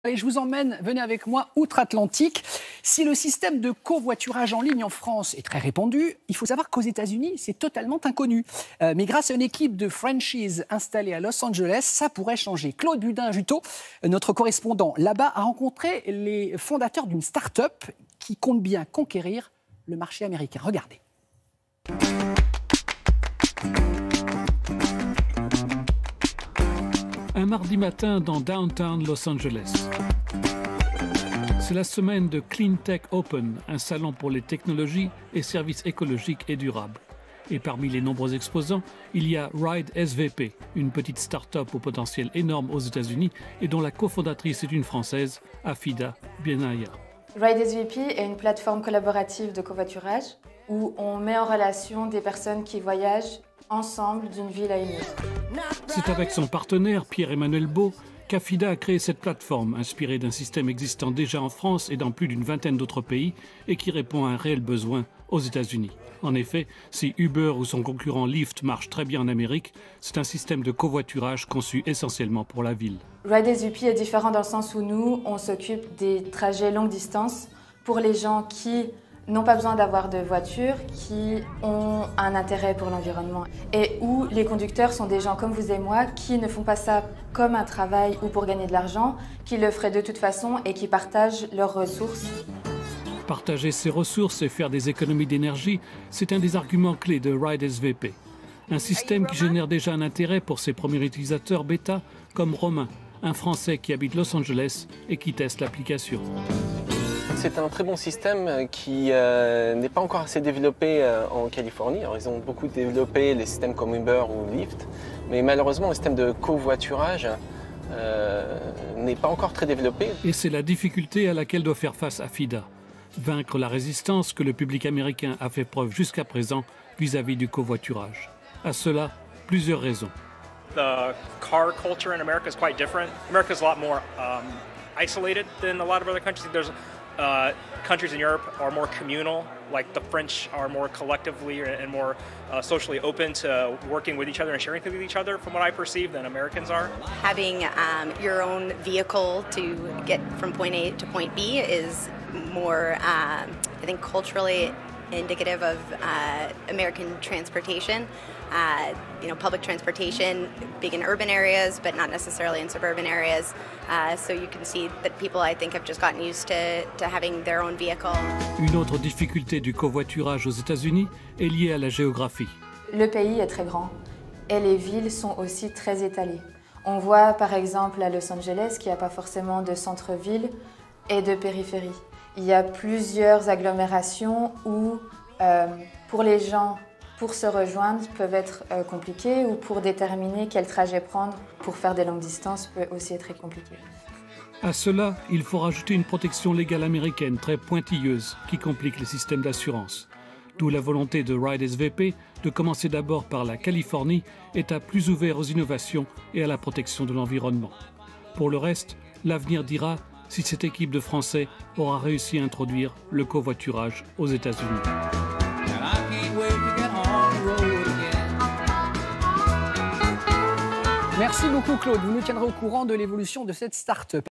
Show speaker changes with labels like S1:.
S1: Allez, je vous emmène, venez avec moi, outre-Atlantique. Si le système de covoiturage en ligne en France est très répandu, il faut savoir qu'aux États-Unis, c'est totalement inconnu. Mais grâce à une équipe de franchise installée à Los Angeles, ça pourrait changer. Claude Budin-Juteau, notre correspondant là-bas, a rencontré les fondateurs d'une start-up qui compte bien conquérir le marché américain. Regardez.
S2: Un mardi matin dans downtown Los Angeles. C'est la semaine de Clean Tech Open, un salon pour les technologies et services écologiques et durables. Et parmi les nombreux exposants, il y a Ride SVP, une petite start-up au potentiel énorme aux États-Unis et dont la cofondatrice est une Française, Afida Benaya.
S3: Ride SVP est une plateforme collaborative de covoiturage où on met en relation des personnes qui voyagent ensemble d'une ville à une autre.
S2: C'est avec son partenaire Pierre-Emmanuel Beau qu'Afida a créé cette plateforme, inspirée d'un système existant déjà en France et dans plus d'une vingtaine d'autres pays et qui répond à un réel besoin aux États-Unis. En effet, si Uber ou son concurrent Lyft marche très bien en Amérique, c'est un système de covoiturage conçu essentiellement pour la ville.
S3: Ride SVP est différent dans le sens où nous, on s'occupe des trajets longue distance pour les gens qui n'ont pas besoin d'avoir de voiture, qui ont un intérêt pour l'environnement et où les conducteurs sont des gens comme vous et moi qui ne font pas ça comme un travail ou pour gagner de l'argent, qui le feraient de toute façon et qui partagent leurs ressources.
S2: Partager ses ressources et faire des économies d'énergie, c'est un des arguments clés de Ride SVP. Un système qui génère déjà un intérêt pour ses premiers utilisateurs bêta, comme Romain, un Français qui habite Los Angeles et qui teste l'application.
S4: C'est un très bon système qui n'est pas encore assez développé en Californie. Alors, ils ont beaucoup développé les systèmes comme Uber ou Lyft, mais malheureusement le système de covoiturage n'est pas encore très développé.
S2: Et c'est la difficulté à laquelle doit faire face Afida. Vaincre la résistance que le public américain a fait preuve jusqu'à présent vis-à-vis du covoiturage. À cela, plusieurs raisons.
S5: The car culture in America is quite different. America is a lot more isolated than a lot of other countries. There's countries in Europe are more communal, like the French are more collectively and more socially open to working with each other and sharing things with each other, from what I perceive, than Americans are.
S6: Having your own vehicle to get from point A to point B is more, I think, culturally indicative of American transportation. Public transportation, big in urban areas, but not necessarily in suburban areas. So you can see that people, I think, have just gotten used to having their own vehicle.
S2: Une autre difficulté du covoiturage aux États-Unis est liée à la géographie.
S3: Le pays est très grand et les villes sont aussi très étalées. On voit par exemple à Los Angeles qu'il n'y a pas forcément de centre-ville et de périphérie. Il y a plusieurs agglomérations où, pour les gens, pour se rejoindre, peuvent être compliquées ou pour déterminer quel trajet prendre pour faire des longues distances peut aussi être très compliqué.
S2: À cela, il faut rajouter une protection légale américaine très pointilleuse qui complique les systèmes d'assurance. D'où la volonté de Ride SVP de commencer d'abord par la Californie, État plus ouvert aux innovations et à la protection de l'environnement. Pour le reste, l'avenir dira si cette équipe de Français aura réussi à introduire le covoiturage aux États-Unis.
S1: Merci beaucoup Claude, vous nous tiendrez au courant de l'évolution de cette start-up.